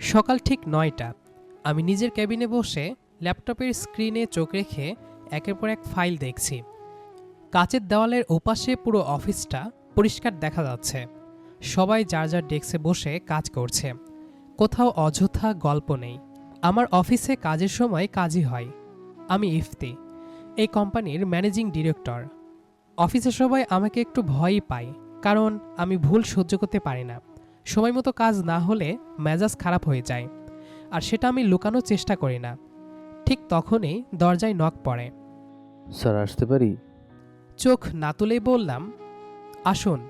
সকাল ঠিক ৯টা। আমি নিজের কেবিনে বসে ল্যাপটপের স্ক্রিনে চোখ রেখে একের পর এক ফাইল দেখছি। কাচের দেওয়ালের ওপাশে পুরো অফিসটা পরিষ্কার দেখা যাচ্ছে। সবাই যার যার ডেস্কে বসে কাজ করছে। কোথাও অযথা গল্প নেই। আমার অফিসে কাজের সময় কাজই হয়। আমি ইফতি, এই কোম্পানির ম্যানেজিং ডিরেক্টর। অফিসে সবাই আমাকে একটু ভয়ই পায়, কারণ আমি ভুল সহ্য করতে পারি না। সময় মতো কাজ না হলে মেজাজ খারাপ হয়ে যায়, আর সেটা আমি লুকানোর চেষ্টা করি না। ঠিক তখনই দরজায় নক পড়ে। স্যার, আসতে পারি? চোখ না তুলেই বললাম, আসুন।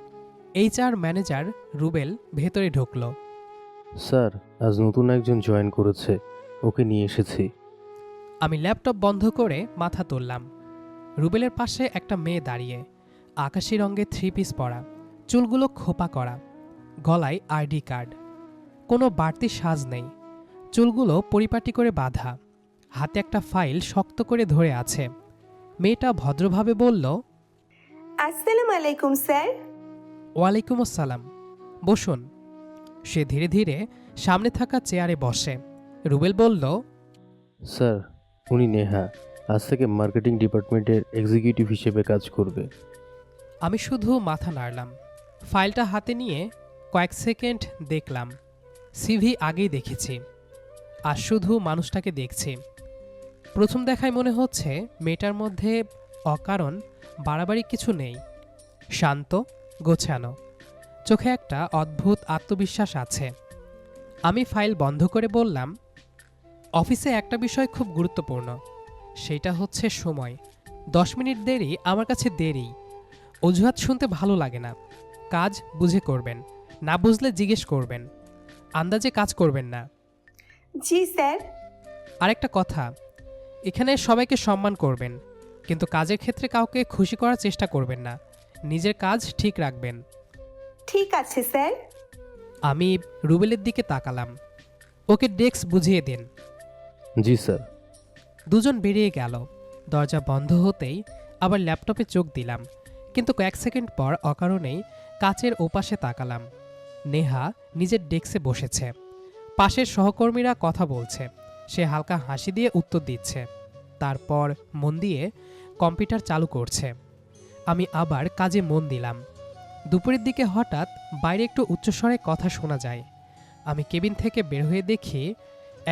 এইচআর ম্যানেজার রুবেল ভেতরে ঢুকল। স্যার, আজ নতুন একজন জয়েন করেছে, ওকে নিয়ে এসেছি। আমি ল্যাপটপ বন্ধ করে মাথা তুললাম। রুবেলের পাশে একটা মেয়ে দাঁড়িয়ে, আকাশি রঙের থ্রি পিস পরা, চুলগুলো খোপা করা, গলায় আইডি কার্ড। কোনো বাড়তি সাজ নেই, চুলগুলো পরিপাটি করে বাঁধা, হাতে একটা ফাইল শক্ত করে ধরে আছে। মেয়েটা ভদ্রভাবে বলল, আসসালামু আলাইকুম স্যার। ওয়ালাইকুম আসসালাম, বসুন। সে ধীরে ধীরে সামনে থাকা চেয়ারে বসে। রুবেল বলল, স্যার, উনি নেহা, আজ থেকে মার্কেটিং ডিপার্টমেন্টের এক্সিকিউটিভ হিসেবে কাজ করবে। আমি শুধু মাথা নাড়লাম। ফাইলটা হাতে নিয়ে কয়েক সেকেন্ড দেখলাম। সিভি আগেই দেখেছি, আর শুধু মানুষটাকে দেখছি। প্রথম দেখায় মনে হচ্ছে মেয়েটার মধ্যে অকারণ বাড়াবাড়ি কিছু নেই। শান্ত, গোছানো, চোখে একটা অদ্ভুত আত্মবিশ্বাস আছে। আমি ফাইল বন্ধ করে বললাম, অফিসে একটা বিষয় খুব গুরুত্বপূর্ণ, সেটা হচ্ছে সময়। 10 মিনিট দেরি আমার কাছে দেরি। অজুহাত শুনতে ভালো লাগে না। কাজ বুঝে করবেন, না বুঝলে জিজ্ঞেস করবেন। আন্দাজে কাজ করবেন না। জি স্যার। আরেকটা কথা, এখানে সবাইকে সম্মান করবেন, কিন্তু কাজের ক্ষেত্রে কাউকে খুশি করার চেষ্টা করবেন না। নিজের কাজ ঠিক রাখবেন। ঠিক আছে স্যার। আমি রুবেলের দিকে তাকালাম। ওকে ডেস্ক বুঝিয়ে দিন। জি স্যার। দুজন বেরিয়ে গেল। দরজা বন্ধ হতেই আবার ল্যাপটপে চোখ দিলাম, কিন্তু কয়েক সেকেন্ড পর অকারণেই কাচের ওপাশে তাকালাম। নেহা নিজের ডেস্কে বসেছে, পাশের সহকর্মীরা কথা বলছে। সে হালকা হাসি দিয়ে উত্তর দিচ্ছে, তারপর মন দিয়ে কম্পিউটার চালু করছে। আমি আবার কাজে মন দিলাম। দুপুরের দিকে হঠাৎ বাইরে একটু উচ্চস্বরে কথা শোনা যায়। আমি কেবিন থেকে বের হয়ে দেখি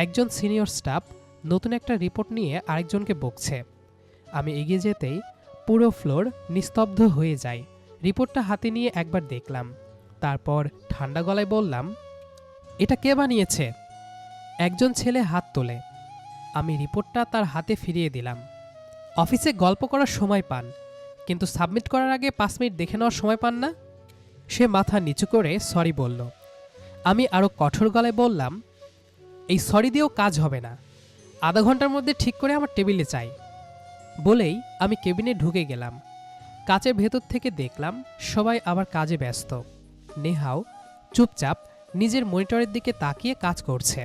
একজন সিনিয়র স্টাফ নতুন একটা রিপোর্ট নিয়ে আরেকজনকে বকছে। আমি এগিয়ে যেতেই পুরো ফ্লোর নিস্তব্ধ হয়ে যায়। রিপোর্টটা হাতে নিয়ে একবার দেখলাম, তারপর ঠান্ডা গলায় বললাম, এটা কে বানিয়েছে? একজন ছেলে হাত তোলে। আমি রিপোর্টটা তার হাতে ফিরিয়ে দিলাম। অফিসে গল্প করার সময় পান, কিন্তু সাবমিট করার আগে 5 মিনিট দেখে নেওয়ার সময় পান না? সে মাথা নিচু করে সরি বলল। আমি আরও কঠোর গলায় বললাম, এই সরি দিয়েও কাজ হবে না, আধা ঘন্টার মধ্যে ঠিক করে আমার টেবিলে চাই। বলেই আমি কেবিনে ঢুকে গেলাম। কাচের ভেতর থেকে দেখলাম সবাই আবার কাজে ব্যস্ত। নেহাও চুপচাপ নিজের মনিটরের দিকে তাকিয়ে কাজ করছে।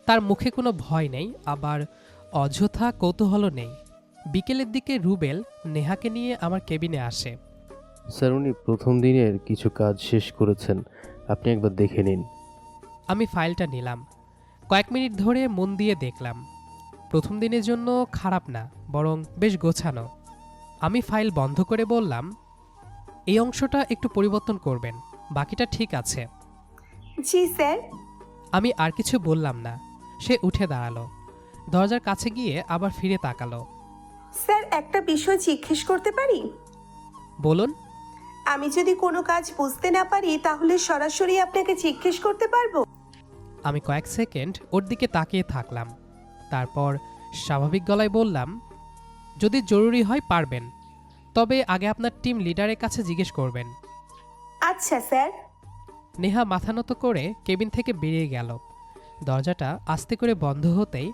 তার মুখে কোনো ভয় নেই, আবার অযথা কৌতূহলও নেই। বিকেলের দিকে রুবেল নেহাকে নিয়ে আমার কেবিনে আসে। স্যার, উনি প্রথম দিনের কিছু কাজ শেষ করেছেন, আপনি একবার দেখে নিন। আমি ফাইলটা নিলাম, কয়েক মিনিট ধরে মন দিয়ে দেখলাম। প্রথম দিনের জন্য খারাপ না, বরং বেশ গোছানো। আমি ফাইল বন্ধ করে বললাম, এই অংশটা একটু পরিবর্তন করবেন, বাকিটা ঠিক আছে। জি স্যার। আমি আর কিছু বললাম না। সে উঠে দাঁড়ালো, দরজার কাছে গিয়ে আবার ফিরে তাকালো। স্যার, একটা বিষয় জিজ্ঞেস করতে পারি? বলুন। আমি যদি কোনো কাজ বুঝতে না পারি তাহলে সরাসরি আপনাকে জিজ্ঞেস করতে পারবো? আমি কয়েক সেকেন্ড ওর দিকে তাকিয়ে থাকলাম, তারপর স্বাভাবিক গলায় বললাম, যদি জরুরি হয় পারবেন, তবে আগে আপনার টিম লিডারের কাছে জিজ্ঞেস করবেন। আচ্ছা স্যার। নেহা মাথা নত করে কেবিন থেকে বেরিয়ে গেল। দরজাটা আস্তে করে বন্ধ হতেই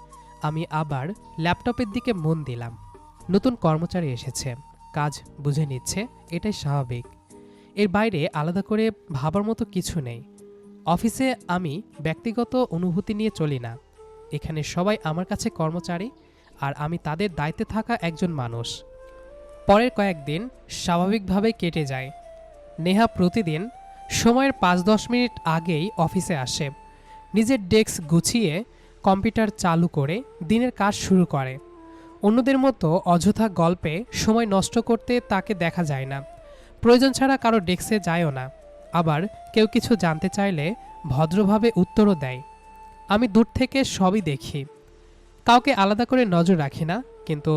আমি আবার ল্যাপটপের দিকে মন দিলাম। নতুন কর্মচারী এসেছে, কাজ বুঝে নিচ্ছে, এটাই স্বাভাবিক। এর বাইরে আলাদা করে ভাবার মতো কিছু নেই। অফিসে আমি ব্যক্তিগত অনুভূতি নিয়ে চলি না। এখানে সবাই আমার কাছে কর্মচারী, আর আমি তাদের দায়িত্বে থাকা একজন মানুষ। পরের কয়েকদিন স্বাভাবিকভাবে কেটে যায়। নেহা প্রতিদিন সময়ের 5-10 মিনিট আগেই অফিসে আসে। নিজের ডেস্ক গুছিয়ে কম্পিউটার চালু করে দিনের কাজ শুরু করে। অন্যদের মতো অযথা গল্পে সময় নষ্ট করতে তাকে দেখা যায় না। প্রয়োজন ছাড়া কারো ডেস্কে যায়ও না। আবার কেউ কিছু জানতে চাইলে ভদ্রভাবে উত্তরও দেয়। আমি দূর থেকে সবই দেখি, কাউকে আলাদা করে নজর রাখি না, কিন্তু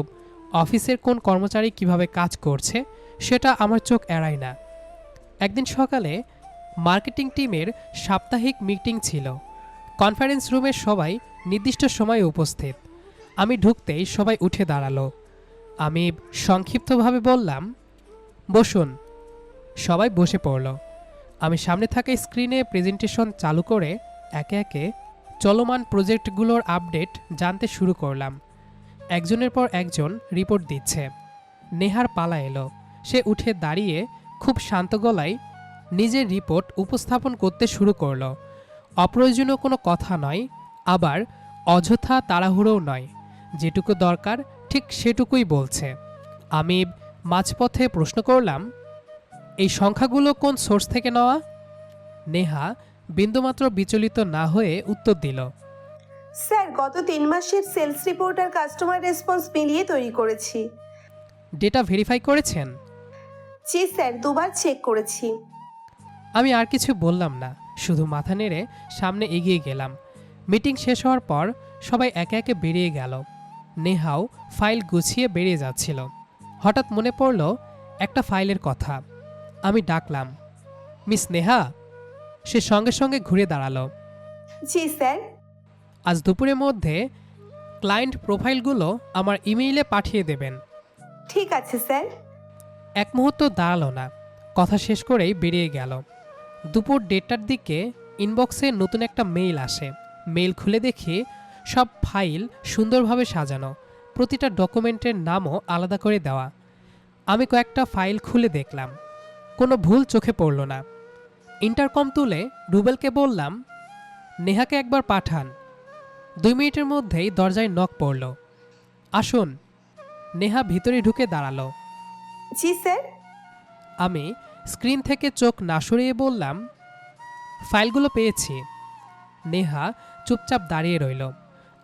অফিসের কোন কর্মচারী কিভাবে কাজ করছে সেটা আমার চোখ এড়ায় না। একদিন সকালে মার্কেটিং টিমের সাপ্তাহিক মিটিং ছিল। কনফারেন্স রুমের সবাই নির্দিষ্ট সময়ে উপস্থিত। আমি ঢুকতেই সবাই উঠে দাঁড়ালো। আমি সংক্ষিপ্তভাবে বললাম, বসুন। সবাই বসে পড়ল। আমি সামনে থাকা স্ক্রিনে প্রেজেন্টেশন চালু করে একে একে চলমান প্রজেক্টগুলোর আপডেট জানতে শুরু করলাম। একজনের পর একজন রিপোর্ট দিচ্ছে। নেহার পালা এলো। সে উঠে দাঁড়িয়ে খুব শান্ত গলায় নিজের রিপোর্ট উপস্থাপন করতে শুরু করলো। অপ্রয়োজনীয় কোনো কথা নয়, আবার অযথা তাড়াহুড়োও নয়। যেটুকু দরকার ঠিক সেটুকুই বলছে। আমি মাঝপথে প্রশ্ন করলাম, এই সংখ্যাগুলো কোন সোর্স থেকে নেওয়া? নেহা বিন্দুমাত্র বিচলিত না হয়ে উত্তর দিল, স্যার, গত 3 মাসের সেলস রিপোর্ট আর কাস্টমার রেসপন্স মিলিয়ে তৈরি করেছি। ডেটা ভেরিফাই করেছেন? জি স্যার, 2বার চেক করেছি। আমি আর কিছু বললাম না, শুধু মাথা নেড়ে সামনে এগিয়ে গেলাম। মিটিং শেষ হওয়ার পর সবাই একে একে বেরিয়ে গেল। নেহাও ফাইল গুছিয়ে বেরিয়ে যাচ্ছিল। হঠাৎ মনে পড়ল একটা ফাইলের কথা। আমি ডাকলাম, মিস নেহা। সে সঙ্গে সঙ্গে ঘুরে দাঁড়ালো। জি স্যার। আজ দুপুরের মধ্যে ক্লায়েন্ট প্রোফাইলগুলো আমার ইমেইলে পাঠিয়ে দেবেন। ঠিক আছে স্যার। এক মুহূর্ত দাঁড়ালো না, কথা শেষ করেই বেরিয়ে গেল। দুপুর 1:30টার দিকে ইনবক্সে নতুন একটা মেইল আসে। মেইল খুলে দেখি সব ফাইল সুন্দরভাবে সাজানো, প্রতিটা ডকুমেন্টের নামও আলাদা করে দেওয়া। আমি কয়েকটা ফাইল খুলে দেখলাম, কোনো ভুল চোখে পড়ল না। ইন্টারকম তুলে রুবেলকে বললাম, নেহাকে একবার পাঠান। 2 মিনিটের মধ্যেই দরজায় নক পড়ল। আসুন। নেহা ভিতরে ঢুকে দাঁড়ালো। জি স্যার। আমি স্ক্রিন থেকে চোখ না সরিয়ে বললাম, ফাইলগুলো পেয়েছি। নেহা চুপচাপ দাঁড়িয়ে রইল।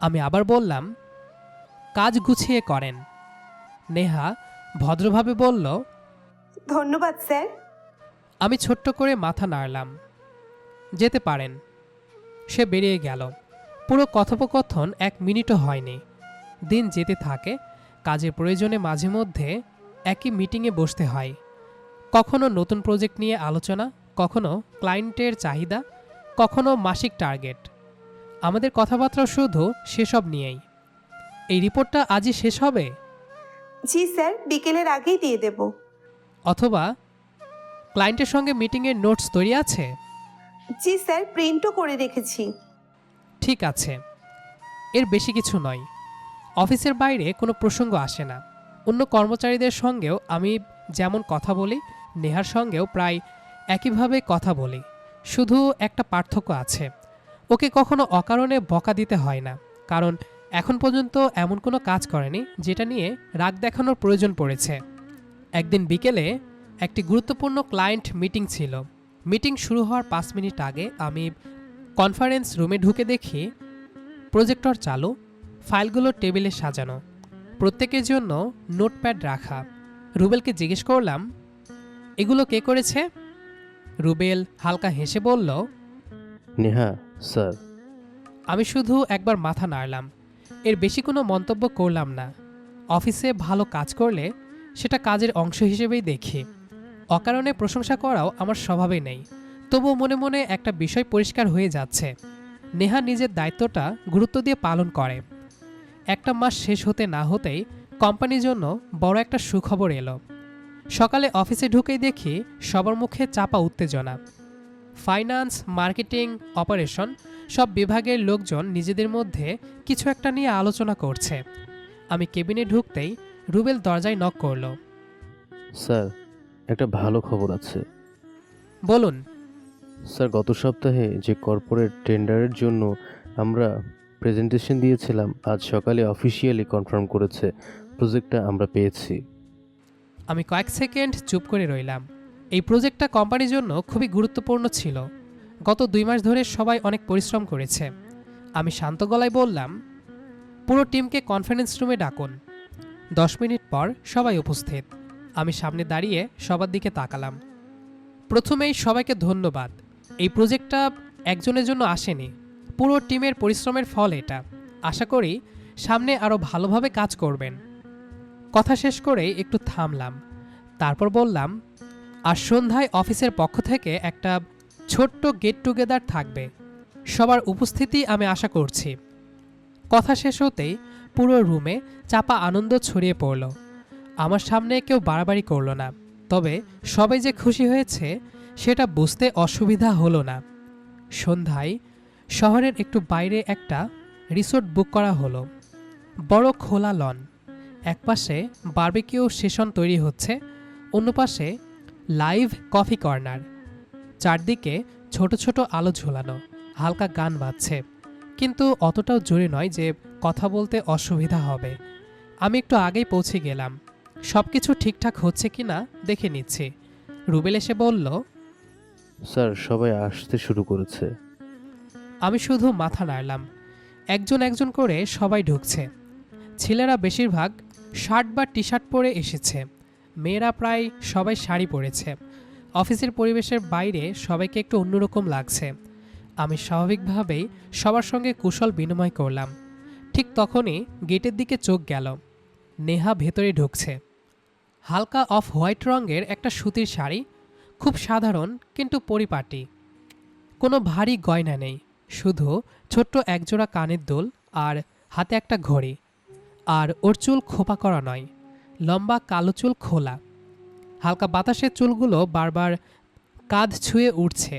আমি আবার বললাম, কাজ গুছিয়ে করেন। নেহা ভদ্রভাবে বলল, ধন্যবাদ স্যার। আমি ছোট্ট করে মাথা নাড়লাম। যেতে পারেন। সে বেরিয়ে গেল। পুরো কথোপকথন 1 মিনিটও হয়নি। দিন যেতে থাকে। কাজের প্রয়োজনে মাঝে মধ্যে একই মিটিংয়ে বসতে হয়। কখনো নতুন প্রজেক্ট নিয়ে আলোচনা, কখনো ক্লায়েন্টের চাহিদা, কখনো মাসিক টার্গেট। আমাদের কথাবার্তা শুধু সেসব নিয়েই। এই রিপোর্টটা আজই শেষ হবে, জি স্যার, বিকেলের আগেই দিয়ে দেব। অথবা ক্লায়েন্টের সঙ্গে মিটিংয়ের নোটস তৈরি আছে? জি স্যার, প্রিন্টও করে রেখেছি। ঠিক আছে। এর বেশি কিছু নয়। অফিসের বাইরে কোনো প্রসঙ্গ আসে না। অন্য কর্মচারীদের সঙ্গেও আমি যেমন কথা বলি, নেহার সঙ্গেও প্রায় একইভাবে কথা বলি। শুধু একটা পার্থক্য আছে, ওকে কখনো অকারণে বকা দিতে হয় না, কারণ এখন পর্যন্ত এমন কোনো কাজ করেনি যেটা নিয়ে রাগ দেখানোর প্রয়োজন পড়েছে। একদিন বিকেলে একটি গুরুত্বপূর্ণ ক্লায়েন্ট মিটিং ছিল। মিটিং শুরু হওয়ার 5 মিনিট আগে আমি কনফারেন্স রুমে ঢুকে দেখি প্রজেক্টর চালু, ফাইলগুলো টেবিলে সাজানো, প্রত্যেকের জন্য নোটপ্যাড রাখা। রুবেলকে জিজ্ঞেস করলাম, এগুলো কে করেছে? রুবেল হালকা হেসে বলল, নেহা স্যার। আমি শুধু একবার মাথা নাড়লাম। এর বেশি কোনো মন্তব্য করলাম না। অফিসে ভালো কাজ করলে সেটা কাজের অংশ হিসেবেই দেখি। অকারণে প্রশংসা করাও আমার স্বভাবে নেই। তবুও মনে মনে একটা বিষয় পরিষ্কার হয়ে যাচ্ছে, নেহা নিজের দায়িত্বটা গুরুত্ব দিয়ে পালন করে। একটা মাস শেষ হতে না হতেই কোম্পানির জন্য বড় একটা সুখবর এলো। সকালে অফিসে ঢুকেই দেখি সবার মুখে চাপা উত্তেজনা। ফাইন্যান্স, মার্কেটিং, অপারেশন সব বিভাগের লোকজন নিজেদের মধ্যে কিছু একটা নিয়ে আলোচনা করছে। আমি কেবিনে ঢুকতেই রুবেল দরজায় নক করল। স্যার, একটা ভালো খবর আছে। বলুন। স্যার, গত সপ্তাহে যে কর্পোরেট টেন্ডারের জন্য আমরা প্রেজেন্টেশন দিয়েছিলাম, আজ সকালে অফিসিয়ালি কনফার্ম করেছে প্রজেক্টটা আমরা পেয়েছি। আমি কয়েক সেকেন্ড চুপ করে রইলাম। এই প্রজেক্টটা কোম্পানির জন্য খুবই গুরুত্বপূর্ণ ছিল। গত 2 মাস ধরে সবাই অনেক পরিশ্রম করেছে। আমি শান্ত গলায় বললাম, পুরো টিমকে কনফারেন্স রুমে ডাকুন। 10 মিনিট পর সবাই উপস্থিত। আমি সামনে দাঁড়িয়ে সবার দিকে তাকালাম। প্রথমেই সবাইকে ধন্যবাদ। এই প্রজেক্টটা একজনের জন্য আসেনি, পুরো টিমের পরিশ্রমের ফল এটা। আশা করি সামনে আরও ভালোভাবে কাজ করবেন। কথা শেষ করে একটু থামলাম, তারপর বললাম, আর সন্ধ্যায় অফিসের পক্ষ থেকে একটা ছোট্ট গেট টুগেদার থাকবে, সবার উপস্থিতি আমি আশা করছি। কথা শেষ হতেই পুরো রুমে চাপা আনন্দ ছড়িয়ে পড়ল। আমার সামনে কেউ বাড়াবাড়ি করল না, তবে সবাই যে খুশি হয়েছে সেটা বুঝতে অসুবিধা হলো না। সন্ধ্যায় শহরের একটু বাইরে একটা রিসোর্ট বুক করা হলো। বড় খোলা লন, একপাশে বারবিকিউ সেশন তৈরি হচ্ছে, অন্য পাশে লাইভ কফি কর্নার। চারদিকে ছোট ছোট আলো ঝোলানো, হালকা গান বাজছে, কিন্তু অতটাও জোরে নয় যে কথা বলতে অসুবিধা হবে। আমি একটু আগেই পৌঁছে গেলাম, সব কিছু ঠিকঠাক হচ্ছে কি না দেখে নিচ্ছি। রুবেল এসে বলল, স্যার সবাই আসতে শুরু করেছে। আমি শুধু মাথা নাড়লাম। একজন একজন করে সবাই ঢুকছে। ছেলেরা বেশিরভাগ শার্ট বা টি শার্ট পরে এসেছে, মেয়েরা প্রায় সবাই শাড়ি পরেছে। অফিসের পরিবেশের বাইরে সবাইকে একটু অন্যরকম লাগছে। আমি স্বাভাবিকভাবেই সবার সঙ্গে কুশল বিনিময় করলাম। ঠিক তখনই গেটের দিকে চোখ গেল। নেহা ভেতরে ঢুকছে। হালকা অফ হোয়াইট রঙের একটা সুতির শাড়ি, খুব সাধারণ কিন্তু পরিপাটি। কোনো ভারী গয়না নেই, শুধু ছোট্ট একজোড়া কানের দুল আর হাতে একটা ঘড়ি। আর ওর চুল খোপা করা নয়, লম্বা কালো চুল খোলা। হালকা বাতাসে চুলগুলো বারবার কাঁধ ছুঁয়ে উঠছে।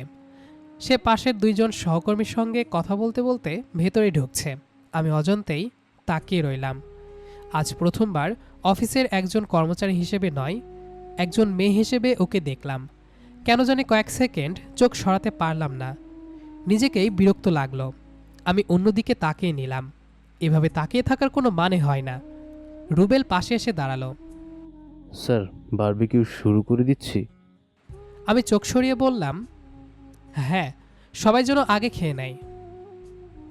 সে পাশের 2 জন সহকর্মীর সঙ্গে কথা বলতে বলতে ভেতরে ঢুকছে। আমি অজান্তেই তাকিয়ে রইলাম। আজ প্রথমবার অফিসের একজন কর্মচারী হিসেবে নয়, একজন মেয়ে হিসেবে ওকে দেখলাম। কেন জানি কয়েক সেকেন্ড চোখ সরাতে পারলাম না, নিজেকেই বিরক্ত লাগলো। আমি অন্যদিকে তাকিয়ে নিলাম। এভাবে তাকিয়ে থাকার কোনো মানে হয় না। রুবেল পাশে এসে দাঁড়ালো। স্যার বারবিকিউ শুরু করে দিচ্ছি। আমি চোখ সরিয়ে বললাম, হ্যাঁ, সবাই যেন আগে খেয়ে নেয়।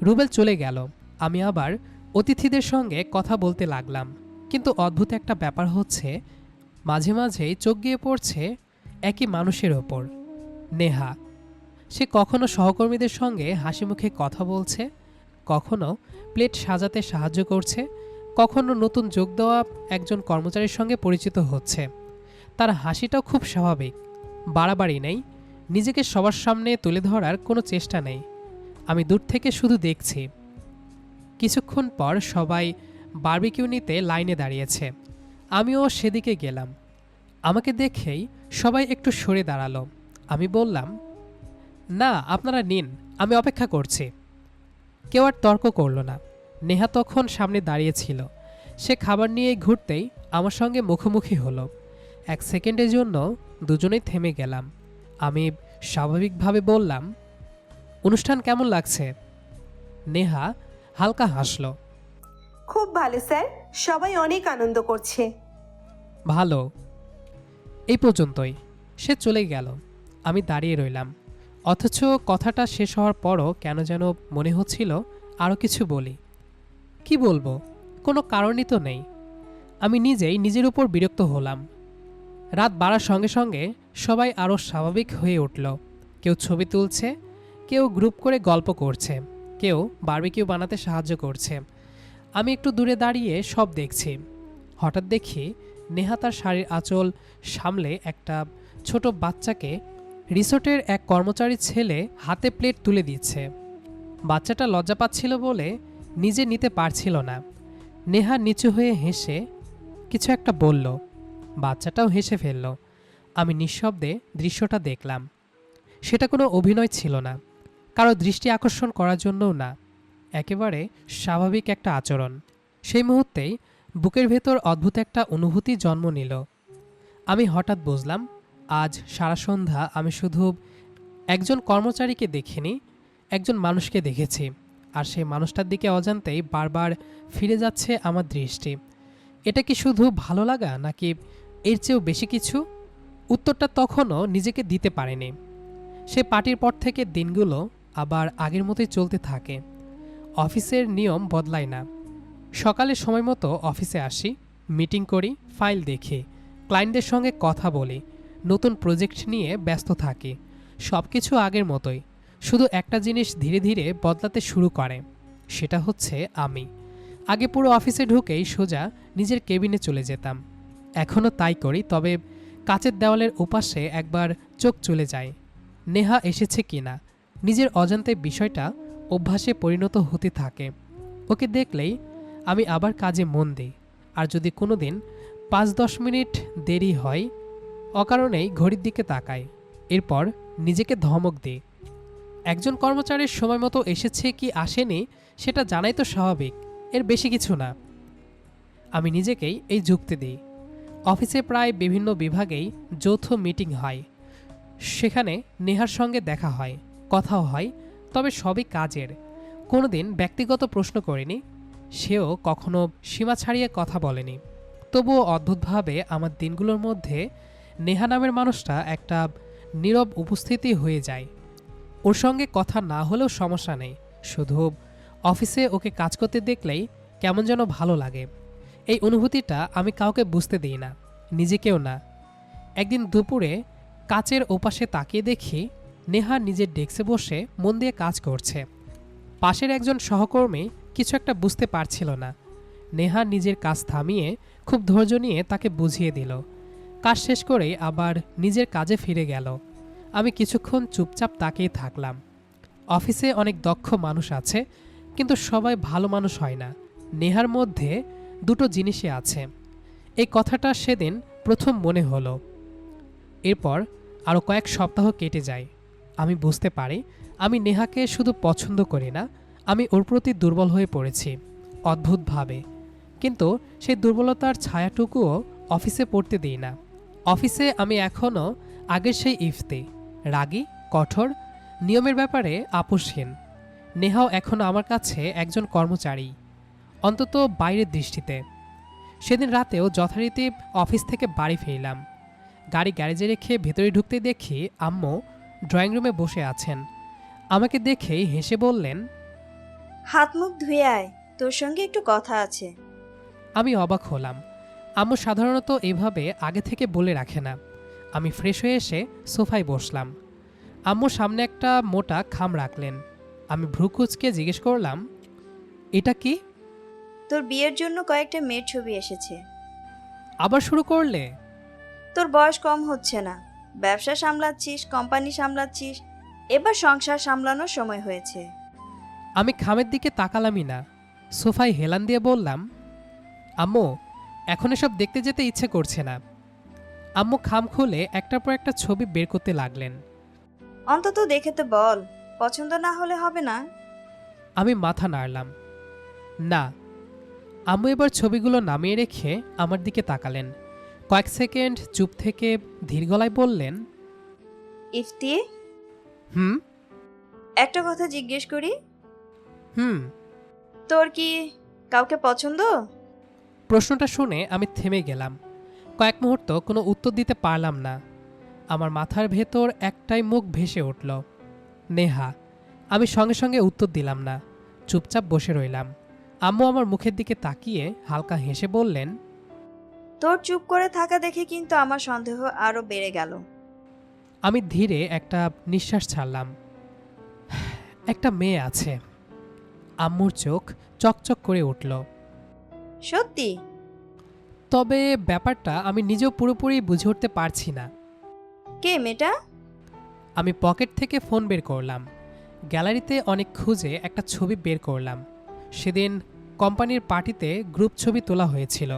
রুবেল চলে গেল। আমি আবার অতিথিদের সঙ্গে কথা বলতে লাগলাম, কিন্তু অদ্ভুত একটা ব্যাপার হচ্ছে, মাঝে মাঝেই চোখ গিয়ে পড়ছে একই মানুষের ওপর, নেহা। সে কখনো সহকর্মীদের সঙ্গে হাসি মুখে কথা বলছে, কখনো প্লেট সাজাতে সাহায্য করছে, কখনো নতুন যোগ দেওয়া একজন কর্মচারীর সঙ্গে পরিচিত হচ্ছে। তার হাসিটাও খুব স্বাভাবিক, বাড়াবাড়ি নেই, নিজেকে সবার সামনে তুলে ধরার কোনো চেষ্টা নেই। আমি দূর থেকে শুধু দেখছি। কিছুক্ষণ পর সবাই বারবিকিউ নিতে লাইনে দাঁড়িয়েছে। আমিও সেদিকে গেলাম। আমাকে দেখেই সবাই একটু সরে দাঁড়ালো। আমি বললাম, না, আপনারা নিন, আমি অপেক্ষা করছি। কেউ আর তর্ক করল না। নেহা তখন সামনে দাঁড়িয়েছিল। সে খাবার নিয়ে ঘুরতেই আমার সঙ্গে মুখোমুখি হলো। 1 সেকেন্ডের জন্য দুজনেই থেমে গেলাম। আমি স্বাভাবিকভাবে বললাম, অনুষ্ঠান কেমন লাগছে? নেহা হালকা হাসল। খুব ভালো স্যার, সবাই অনেক আনন্দ করছে। ভালো। এই পর্যন্তই। সে চলে গেল। আমি দাঁড়িয়ে রইলাম, অথচ কথাটা শেষ হওয়ার পরও কেন যেন মনে হচ্ছিল আরও কিছু বলি। কি বলবো, কোনো কারণই তো নেই। আমি নিজেই নিজের উপর বিরক্ত হলাম। রাত বাড়ার সঙ্গে সঙ্গে সবাই আরও স্বাভাবিক হয়ে উঠল। কেউ ছবি তুলছে, কেউ গ্রুপ করে গল্প করছে, কেউ বারবিকিউ বানাতে সাহায্য করছে। আমি একটু দূরে দাঁড়িয়ে সব দেখছি। হঠাৎ দেখি নেহা তার শাড়ির আঁচল সামলে একটা ছোট বাচ্চাকে রিসোর্টের এক কর্মচারী ছেলে হাতে প্লেট তুলে দিচ্ছে। বাচ্চাটা লজ্জা পাচ্ছিল বলে নিজে নিতে পারছিল না। নেহা নিচু হয়ে হেসে কিছু একটা বলল, বাচ্চাটাও হেসে ফেলল। আমি নিঃশব্দে দৃশ্যটা দেখলাম। সেটা কোনো অভিনয় ছিল না, কারো দৃষ্টি আকর্ষণ করার জন্যও না, একেবারে স্বাভাবিক একটা আচরণ। সেই মুহূর্তেই বুকের ভেতর অদ্ভুত একটা অনুভূতি জন্ম নিল। আমি হঠাৎ বুঝলাম, আজ সারা সন্ধ্যা আমি শুধু একজন কর্মচারীকে দেখিনি, একজন মানুষকে দেখেছি। আর সেই মানুষটার দিকে অজান্তেই বারবার ফিরে যাচ্ছে আমার দৃষ্টি। এটা কি শুধু ভালো লাগা, নাকি এর চেয়েও বেশি কিছু? উত্তরটা তখনও নিজেকে দিতে পারিনি। সে পার্টির পর থেকে দিনগুলো আবার আগের মতোই চলতে থাকে। অফিসের নিয়ম বদলায় না। সকালে সময় মতো অফিসে আসি, মিটিং করি, ফাইল দেখি, ক্লায়েন্টদের সঙ্গে কথা বলি, নতুন প্রজেক্ট নিয়ে ব্যস্ত থাকি। সব কিছু আগের মতোই, শুধু একটা জিনিস ধীরে ধীরে বদলাতে শুরু করে, সেটা হচ্ছে আমি। আগে পুরো অফিসে ঢুকেই সোজা নিজের কেবিনে চলে যেতাম। এখনও তাই করি, তবে কাচের দেওয়ালের ওপাশে একবার চোখ চলে যায় নেহা এসেছে কিনা। নিজের অজান্তে বিষয়টা অভ্যাসে পরিণত হতে থাকে। ওকে দেখলেই আমি আবার কাজে মন দিই। আর যদি কোনো দিন 5-10 মিনিট দেরি হয়, অকারণেই ঘড়ির দিকে তাকাই। এরপর নিজেকে ধমক দিই। একজন কর্মচারীর সময় মতো এসেছে কি আসেনি সেটা জানাই তো স্বাভাবিক, এর বেশি কিছু না। আমি নিজেকেই এই যুক্তি দিই। অফিসে প্রায় বিভিন্ন বিভাগেই যৌথ মিটিং হয়। সেখানে নেহার সঙ্গে দেখা হয়, কথাও হয়, তবে সবই কাজের। কোনোদিন ব্যক্তিগত প্রশ্ন করিনি, সেও কখনো সীমা ছাড়িয়ে কথা বলেনি। তবুও অদ্ভুতভাবে আমার দিনগুলোর মধ্যে নেহা নামের মানুষটা একটা নীরব উপস্থিতি হয়ে যায়। ওর সঙ্গে কথা না হলেও সমস্যা নেই, শুধু অফিসে ওকে কাজ করতে দেখলেই কেমন যেন ভালো লাগে। এই অনুভূতিটা আমি কাউকে বুঝতে দিই না, নিজেকেও না। একদিন দুপুরে কাচের ওপাশে তাকিয়ে দেখি নেহা নিজের ডেস্কে বসে মন দিয়ে কাজ করছে। পাশের একজন সহকর্মী কিছু একটা বুঝতে পারছিল না। নেহা নিজের কাজ থামিয়ে খুব ধৈর্য নিয়ে তাকে বুঝিয়ে দিল। কাজ শেষ করেই আবার নিজের কাজে ফিরে গেল। আমি কিছুক্ষণ চুপচাপ তাকিয়ে থাকলাম। অফিসে অনেক দক্ষ মানুষ আছে, কিন্তু সবাই ভালো মানুষ হয় না। নেহার মধ্যে দুটো জিনিসই আছে, এই কথাটা সেদিন প্রথম মনে হলো। এরপর আরও কয়েক সপ্তাহ কেটে যায়। আমি বুঝতে পারি আমি নেহাকে শুধু পছন্দ করি না, আমি ওর প্রতি দুর্বল হয়ে পড়েছি অদ্ভুতভাবে। কিন্তু সেই দুর্বলতার ছায়াটুকুও অফিসে পড়তে দিই না। অফিসে আমি এখনও আগের সেই ইফতি, রাগী, কঠোর, নিয়মের ব্যাপারে আপোষহীন। নেহাও এখনও আমার কাছে একজন কর্মচারী, অন্তত বাইরের দৃষ্টিতে। সেদিন রাতেও যথারীতি অফিস থেকে বাড়ি ফিরলাম। গাড়ি গ্যারেজে রেখে ভেতরে ঢুকতে দেখি আম্মু ড্রয়িং রুমে বসে আছেন। আমাকে দেখেই হেসে বললেন, হাত মুখ ধুয়ে আয়, তোর সঙ্গে একটু কথা আছে। আমি অবাক হলাম। আম্মু সাধারণত এভাবে আগে থেকে বলে রাখে না। আমি ফ্রেশ হয়ে এসে সোফায় বসলাম। আম্মু সামনে একটা মোটা খাম রাখলেন। আমি ভ্রু কুঁচকে জিজ্ঞেস করলাম, এটা কি? তোর বিয়ের জন্য কয়েকটা মেয়ের ছবি এসেছে। আবার শুরু করলে? তোর বয়স কম হচ্ছে না, ব্যবসা সামলাচ্ছিস, কোম্পানি সামলাচ্ছিস, এবার সংসার সামলানোর সময় হয়েছে। আমি খামের দিকে তাকালামই না। সোফায় হেলান দিয়ে বললাম, আম্মু এখন এসব দেখতে যেতে ইচ্ছে করছে না। আম্মু খাম খুলে একটার পর একটা ছবি বের করতে লাগলেন। অন্তত দেখে তো বল, পছন্দ না হলে হবে না। আমি মাথা নাড়লাম। না। আম্মু এবার ছবিগুলো নামিয়ে রেখে আমার দিকে তাকালেন। কয়েক সেকেন্ড চুপ থেকে ধীর গলায় বললেন, ইফতি, হুম। একটা কথা জিজ্ঞেস করি, হুম। তোর কি কাউকে পছন্দ? প্রশ্নটা শুনে আমি থেমে গেলাম। কয়েক মুহূর্ত কোনো উত্তর দিতে পারলাম না। আমার মাথার ভেতর একটাই মুখ ভেসে উঠল, নেহা। আমি সঙ্গে সঙ্গে উত্তর দিলাম না, চুপচাপ বসে রইলাম। আম্মু আমার মুখের দিকে তাকিয়ে হালকা হেসে বললেন, তোর চুপ করে থাকা দেখে কিন্তু আমার সন্দেহ আরো বেড়ে গেল। আমি ধীরে একটা নিঃশ্বাস ছাড়লাম। একটা মেয়ে আছে। আম্মুর চোখ চকচক করে উঠল। সত্যি? তবে ব্যাপারটা আমি নিজেও পুরোপুরি বুঝে উঠতে পারছি না। কে মেয়েটা? আমি পকেট থেকে ফোন বের করলাম। গ্যালারিতে অনেক খুঁজে একটা ছবি বের করলাম। সেদিন কোম্পানির পার্টিতে গ্রুপ ছবি তোলা হয়েছিল।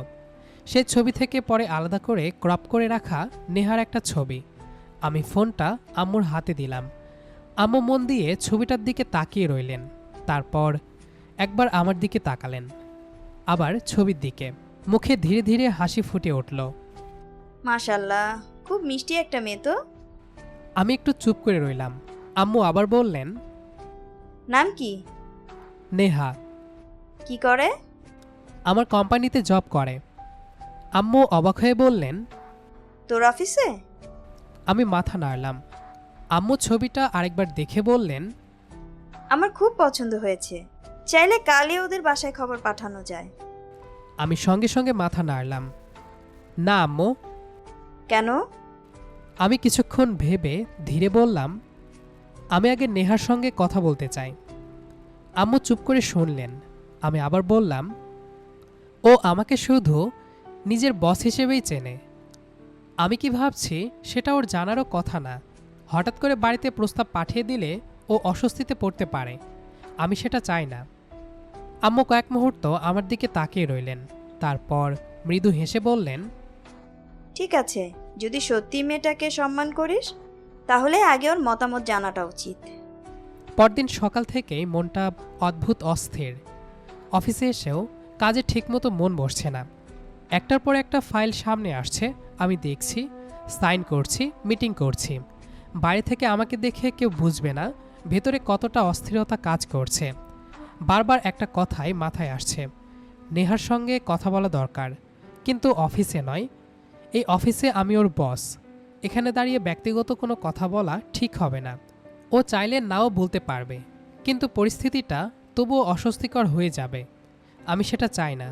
সেই ছবি থেকে পরে আলাদা করে ক্রপ করে রাখা নেহার একটা ছবি। আমি ফোনটা আম্মুর হাতে দিলাম। আম্মু মন দিয়ে ছবিটার দিকে তাকিয়ে রইলেন। তারপর একবার আমার দিকে তাকালেন, আবার ছবির দিকে। মুখে ধীরে ধীরে হাসি ফুটে উঠল। মাশাল্লাহ, খুব মিষ্টি একটা মেয়ে তো। আমি একটু চুপ করে রইলাম। আম্মু আবার বললেন, নাম কি? নেহা। কি করে? আমার কোম্পানিতে জব করে। আম্মু অবাক হয়ে বললেন, তোর অফিসে? আমি মাথা নাড়লাম। আম্মু ছবিটা আরেকবার দেখে বললেন, আমার খুব পছন্দ হয়েছে, চাইলে কালই ওদের বাসায় খবর পাঠানো যায়। আমি সঙ্গে সঙ্গে মাথা নাড়লাম। না আম্মু। কেন? আমি কিছুক্ষণ ভেবে ধীরে বললাম, আমি আগে নেহার সঙ্গে কথা বলতে চাই। আম্মু চুপ করে শুনলেন। আমি আবার বললাম, ও আমাকে শুধু নিজের বস হিসেবেই চেনে। আমি কি ভাবছি সেটা ওর জানারও কথা না। হঠাৎ করে বাড়িতে প্রস্তাব পাঠিয়ে দিলে ও অস্বস্তিতে পড়তে পারে, আমি সেটা চাই না। আম্মু কয়েক মুহূর্ত আমার দিকে তাকিয়ে রইলেন, তারপর মৃদু হেসে বললেন, ঠিক আছে, যদি সত্যি মেয়েটাকে সম্মান করিস তাহলে আগে ওর মতামত জানাটা উচিত। পরদিন সকাল থেকেই মনটা অদ্ভুত অস্থির। অফিসে এসেও কাজে ঠিকমতো মন বসছে না। একটার পর একটা ফাইল সামনে আসছে, আমি দেখছি, সাইন করছি, মিটিং করছি। বাইরে থেকে আমাকে দেখে কেউ বুঝবে না ভেতরে কতটা অস্থিরতা কাজ করছে। বারবার একটা কথাই মাথায় আসছে, নেহার সঙ্গে কথা বলা দরকার, কিন্তু অফিসে নয়। এই অফিসে আমি ওর বস, এখানে দাঁড়িয়ে ব্যক্তিগত কোনো কথা বলা ঠিক হবে না। ও চাইলে নাও বলতে পারবে, কিন্তু পরিস্থিতিটা তবুও অস্বস্তিকর হয়ে যাবে। আমি সেটা চাই না।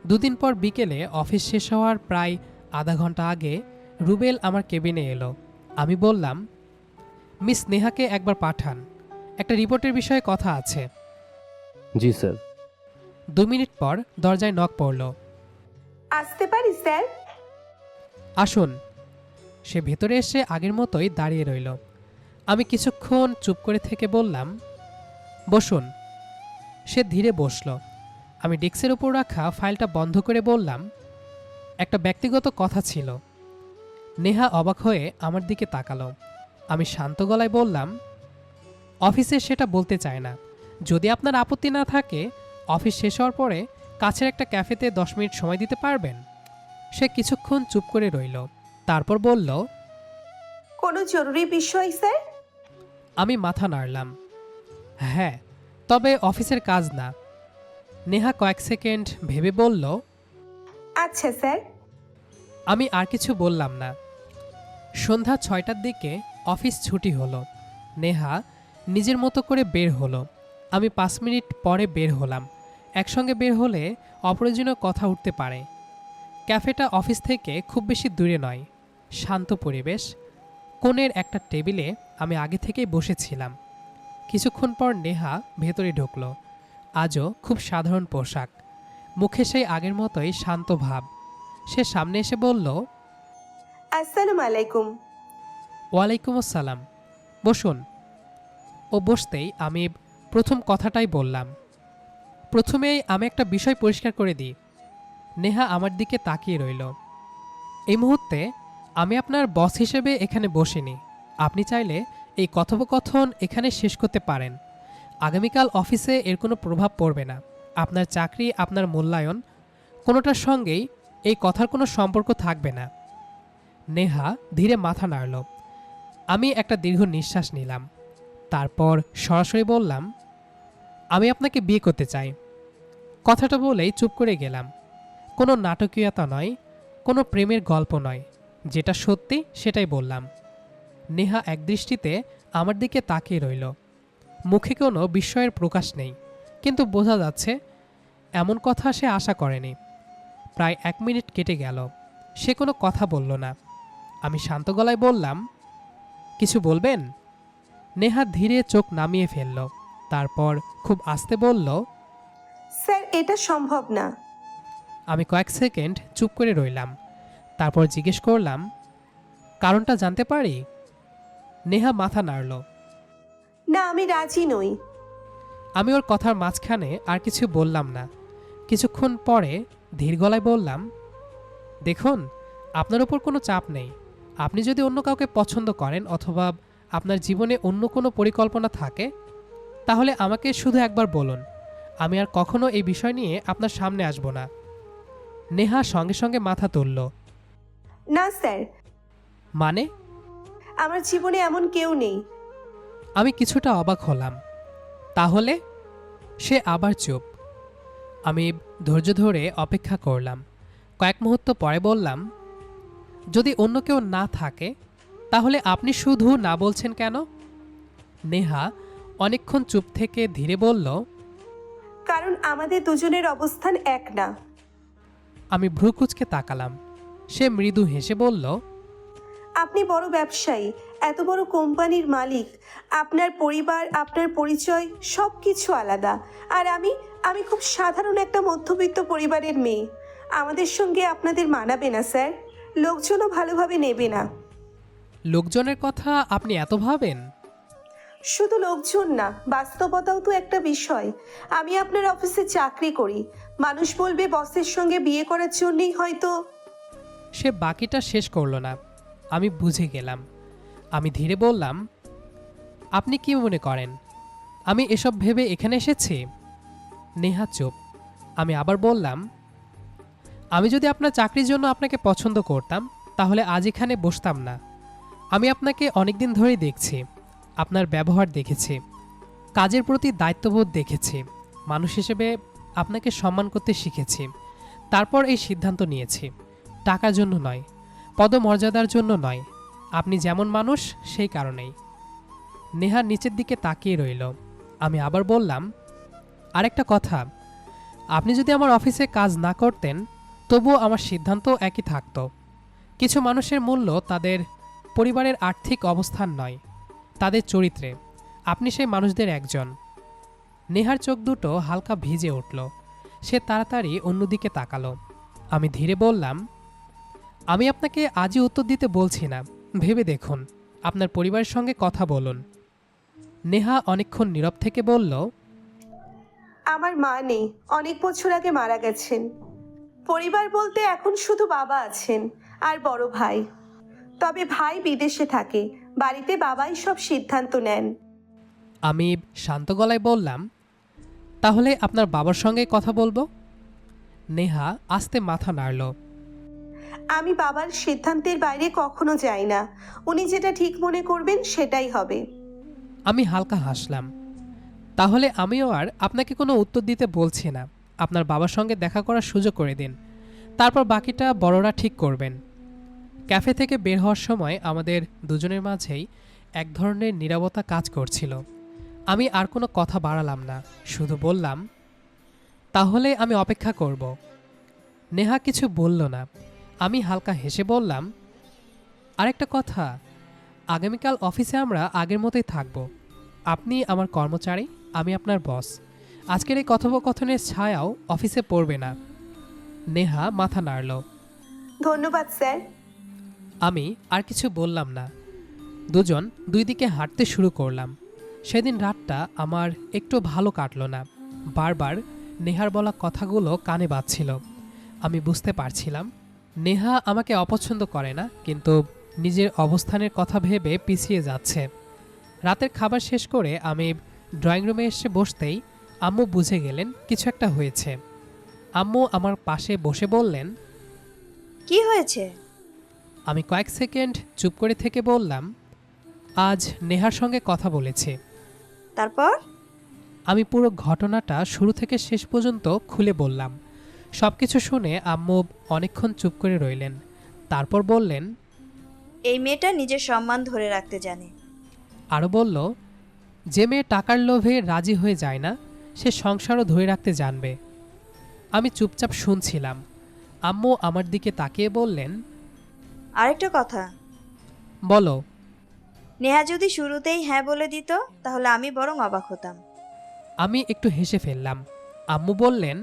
দুদিন পর বিকেলে অফিস শেষ হওয়ার প্রায় আধা ঘন্টা আগে রুবেল আমার কেবিনে এলো। আমি বললাম, মিস নেহাকে একবার পাঠান, একটা রিপোর্টের বিষয়ে কথা আছে। জি স্যার। 2 মিনিট পর দরজায় নক পড়ল। আসতে পারি স্যার? আসুন। সে ভেতরে এসে আগের মতোই দাঁড়িয়ে রইল। আমি কিছুক্ষণ চুপ করে থেকে বললাম, বসুন। সে ধীরে বসল। আমি ডেস্কের উপর রাখা ফাইলটা বন্ধ করে বললাম, একটা ব্যক্তিগত কথা ছিল। নেহা অবাক হয়ে আমার দিকে তাকালো। আমি শান্ত গলায় বললাম, অফিসে সেটা বলতে চায় না। যদি আপনার আপত্তি না থাকে, অফিস শেষ হওয়ার পরে কাছের একটা ক্যাফেতে 10 মিনিট সময় দিতে পারবেন? সে কিছুক্ষণ চুপ করে রইল, তারপর বলল, কোনো জরুরি বিষয় স্যার? আমি মাথা নাড়লাম। হ্যাঁ, তবে অফিসের কাজ না। নেহা কয়েক সেকেন্ড ভেবে বলল, আচ্ছা স্যার। আমি আর কিছু বললাম না। সন্ধ্যা 6টার দিকে অফিস ছুটি হলো। নেহা নিজের মতো করে বের হলো। আমি 5 মিনিট পরে বের হলাম। একসঙ্গে বের হলে অপ্রয়োজনীয় কথা উঠতে পারে। ক্যাফেটা অফিস থেকে খুব বেশি দূরে নয়, শান্ত পরিবেশ। কোণের একটা টেবিলে আমি আগে থেকেই বসেছিলাম। কিছুক্ষণ পর নেহা ভেতরে ঢুকল। আজও খুব সাধারণ পোশাক, মুখে সেই আগের মতোই শান্ত ভাব। সে সামনে এসে বলল, আসসালামু আলাইকুম। ওয়ালাইকুম আসসালাম, বসুন। ও বসতেই আমি প্রথম কথাটাই বললাম, প্রথমেই আমি একটা বিষয় পরিষ্কার করে দিই। নেহা আমার দিকে তাকিয়ে রইল। এই মুহূর্তে আমি আপনার বস হিসেবে এখানে বসিনি। আপনি চাইলে এই কথোপকথন এখানে শেষ করতে পারেন। আগামীকাল অফিসে এর কোনো প্রভাব পড়বে না। আপনার চাকরি, আপনার মূল্যায়ন, কোনোটার সঙ্গেই এই কথার কোনো সম্পর্ক থাকবে না। নেহা ধীরে মাথা নাড়ল। আমি একটা দীর্ঘ নিঃশ্বাস নিলাম, তারপর সরাসরি বললাম, আমি আপনাকে বিয়ে করতে চাই। কথাটা বলেই চুপ করে গেলাম। কোনো নাটকীয়তা নয়, কোনো প্রেমের গল্প নয়, যেটা সত্যি সেটাই বললাম। নেহা একদৃষ্টিতে আমার দিকে তাকিয়ে রইল। মুখে কোনো বিস্ময়ের প্রকাশ নেই, কিন্তু বোঝা যাচ্ছে এমন কথা সে আশা করেনি। প্রায় 1 মিনিট কেটে গেল, সে কোনো কথা বলল না। আমি শান্ত গলায় বললাম, কিছু বলবেন? নেহা ধীরে চোখ নামিয়ে ফেলল, তারপর খুব আস্তে বলল, স্যার, এটা সম্ভব না। আমি কয়েক সেকেন্ড চুপ করে রইলাম, তারপর জিজ্ঞেস করলাম, কারণটা জানতে পারি? নেহা মাথা নাড়ল। না, আমি রাজি নই। আমি ওর কথার মাঝখানে আর কিছু বললাম না। কিছুক্ষণ পরে ধীর গলায় বললাম, দেখুন, আপনার উপর কোনো চাপ নেই। আপনি যদি অন্য কাউকে পছন্দ করেন অথবা আপনার জীবনে অন্য কোনো পরিকল্পনা থাকে, তাহলে আমাকে শুধু একবার বলুন। আমি আর কখনো এই বিষয় নিয়ে আপনার সামনে আসব না। নেহা সঙ্গে সঙ্গে মাথা তুলল। না স্যার, মানে? আমার জীবনে এমন কেউ নেই। আমি কিছুটা অবাক হলাম। তাহলে? সে আবার চুপ। আমি ধৈর্য ধরে অপেক্ষা করলাম। কয়েক মুহূর্ত পরে বললাম, যদি অন্য কেউ না থাকে তাহলে আপনি শুধু না বলছেন কেন? নেহা অনেকক্ষণ চুপ থেকে ধীরে বলল, কারণ আমাদের দুজনের অবস্থান এক না। আমি ভ্রুকুচকে তাকালাম। সে মৃদু হেসে বলল, আপনি বড় ব্যবসায়ী, এত বড় কোম্পানির মালিক, আপনার পরিবার, আপনার পরিচয় সব কিছু আলাদা। আর আমি খুব সাধারণ একটা মধ্যবিত্ত পরিবারের মেয়ে। আমাদের সঙ্গে আপনাদের মানাবে না স্যার, লোকজনও ভালোভাবে নেবে না। লোকজনের কথা আপনি এত ভাবেন? শুধু লোকজন না, বাস্তবতাও তো একটা বিষয়। আমি আপনার অফিসে চাকরি করি, মানুষ বলবে বসের সঙ্গে বিয়ে করার জন্যই হয়তো। সে বাকিটা শেষ করল না। আমি বুঝে গেলাম। আমি ধীরে বললাম, আপনি কি মনে করেন আমি এসব ভেবে এখানে এসেছি? নেহা চুপ। আমি আবার বললাম, আমি যদি আপনার চাকরির জন্য আপনাকে পছন্দ করতাম তাহলে আজ এখানে বসতাম না। আমি আপনাকে অনেকদিন ধরেই দেখছি, আপনার ব্যবহার দেখেছি, কাজের প্রতি দায়িত্ববোধ দেখেছি, মানুষ হিসেবে আপনাকে সম্মান করতে শিখেছি। তারপর এই সিদ্ধান্ত নিয়েছি, টাকার জন্য নয়, পদমর্যাদার জন্য নয়, আপনি যেমন মানুষ সেই কারণেই। নেহা নিচের দিকে তাকিয়ে রইল। আমি আবার বললাম, আরেকটা কথা, আপনি যদি আমার অফিসে কাজ না করতেন তবুও আমার সিদ্ধান্ত একই থাকতো। কিছু মানুষের মূল্য তাদের পরিবারের আর্থিক অবস্থান নয়, তাদের চরিত্রে। আপনি সেই মানুষদের একজন। নেহার চোখ দুটো হালকা ভিজে উঠল। সে তাড়াতাড়ি অন্যদিকে তাকালো। আমি ধীরে বললাম, আমি আপনাকে আজই উত্তর দিতে বলছি না, ভেবে দেখুন, আপনার পরিবারের সঙ্গে কথা বলুন। নেহা অনেকক্ষণ নীরব থেকে বলল, আমার মা নেই, অনেক বছর আগে মারা গেছেন। পরিবার বলতে এখন শুধু বাবা আছেন আর বড় ভাই। তবে ভাই বিদেশে থাকে, বাড়িতে বাবাই সব সিদ্ধান্ত নেন। আমি শান্ত গলায় বললাম, তাহলে আপনার বাবার সঙ্গে কথা বলবো। নেহা আস্তে মাথা নাড়ল। আমি বাবার সিদ্ধান্তের বাইরে কখনো যাই না, উনি যেটা ঠিক মনে করবেন সেটাই হবে। আমি হালকা হাসলাম। তাহলে আমিও আর আপনাকে কোনো উত্তর দিতে বলছি না, আপনার বাবার সঙ্গে দেখা করার সুযোগ করে দিন, তারপর বাকিটা বড়রা ঠিক করবেন। ক্যাফে থেকে বের হওয়ার সময় আমাদের দুজনের মাঝেই এক ধরনের নীরবতা কাজ করছিল। আমি আর কোনো কথা বাড়ালাম না, শুধু বললাম, তাহলে আমি অপেক্ষা করব। নেহা কিছু বলল না। আমি হালকা হেসে বললাম, আরেকটা কথা, আগামীকাল অফিসে আমরা আগের মতোই থাকব। আপনি আমার কর্মচারী, আমি আপনার বস। আজকের এই কথোপকথনের ছায়াও অফিসে পড়বে না। নেহা মাথা নাড়ল। ধন্যবাদ স্যার। আমি আর কিছু বললাম না। দুজন দুই দিকে হাঁটতে শুরু করলাম। সেদিন রাতটা আমার একটু ভালো কাটল না। বারবার নেহার বলা কথাগুলো কানে বাজছিল। আমি বুঝতে পারছিলাম নেহা আমাকে অপছন্দ করে না, কিন্তু নিজের অবস্থানের কথা ভেবে পিছিয়ে যাচ্ছে। রাতের খাবার শেষ করে আমি ড্রয়িং রুমে এসে বসতেই আম্মু বুঝে গেলেন কিছু একটা হয়েছে। আম্মু আমার পাশে বসে বললেন, কি হয়েছে? আমি কয়েক সেকেন্ড চুপ করে থেকে বললাম, আজ নেহার সঙ্গে কথা বলেছি। তারপর? আমি পুরো ঘটনাটা শুরু থেকে শেষ পর্যন্ত খুলে বললাম। সব কিছু শুনে আম্মু অনেকক্ষণ চুপ করে রইলেন। তারপর বললেন, এই মেয়েটা নিজের সম্মান ধরে রাখতে জানে। আরও বলল, যে মেয়ে টাকার লোভে রাজি হয়ে যায় না সে সংসারও ধরে রাখতে জানবে। আমি চুপচাপ শুনছিলাম। আম্মু আমার দিকে তাকিয়ে বললেন, আরেকটা কথা, বলো। নেহা যদি শুরুতেই হ্যাঁ বলে দিত তাহলে আমি বরং অবাক হতাম। আমি একটু হেসে ফেললাম। আম্মু বললেন,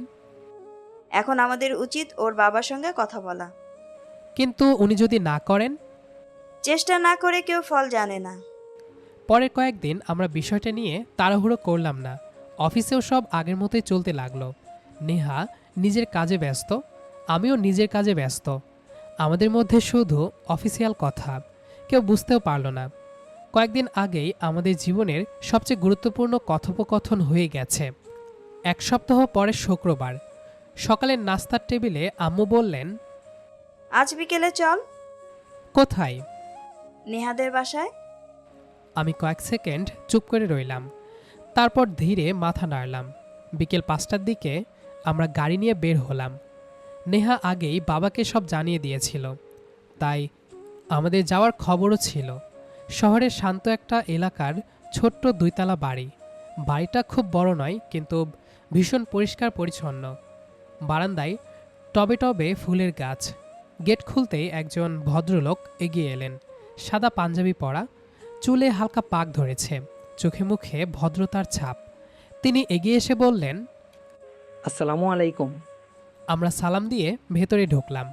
এখন আমাদের উচিত ওর বাবার সঙ্গে কথা বলা। কিন্তু উনি যদি না করেন? চেষ্টা না করে কেউ ফল জানে না। পরের কয়েকদিন আমরা বিষয়টা নিয়ে তাড়াহুড়ো করলাম না। অফিসেও সব আগের মতোই চলতে লাগলো। নেহা নিজের কাজে ব্যস্ত, আমিও নিজের কাজে ব্যস্ত। আমাদের মধ্যে শুধু অফিসিয়াল কথা, কেউ বুঝতেও পারল না। কয়েকদিন আগেই আমাদের জীবনের সবচেয়ে গুরুত্বপূর্ণ কথোপকথন হয়ে গেছে। এক সপ্তাহ পরে শুক্রবার সকালের নাস্তার টেবিলে আম্মু বললেন, আজ বিকেলে চল। কোথায়? নেহাদের বাসায়। আমি কয়েক সেকেন্ড চুপ করে রইলাম। তারপর ধীরে মাথা নাড়লাম। বিকেল 5টার দিকে আমরা গাড়ি নিয়ে বের হলাম। নেহা আগেই বাবাকে সব জানিয়ে দিয়েছিল, তাই আমাদের যাওয়ার খবরও ছিল। শহরের শান্ত একটা এলাকার ছোট্ট 2 তলা বাড়ি। বাড়িটা খুব বড় নয়, কিন্তু ভীষণ পরিষ্কার পরিচ্ছন্ন। বারান্দায় টবে টবে ফুলের গাছ। গেট খুলতেই একজন ভদ্রলোক এগিয়ে এলেন। সাদা পাঞ্জাবি পরা, চুলে হালকা পাক ধরেছে, চোখে মুখে ভদ্রতার ছাপ। তিনি এগিয়ে এসে বললেন, আসসালামু আলাইকুম। আমরা সালাম দিয়ে ভেতরে ঢুকলাম।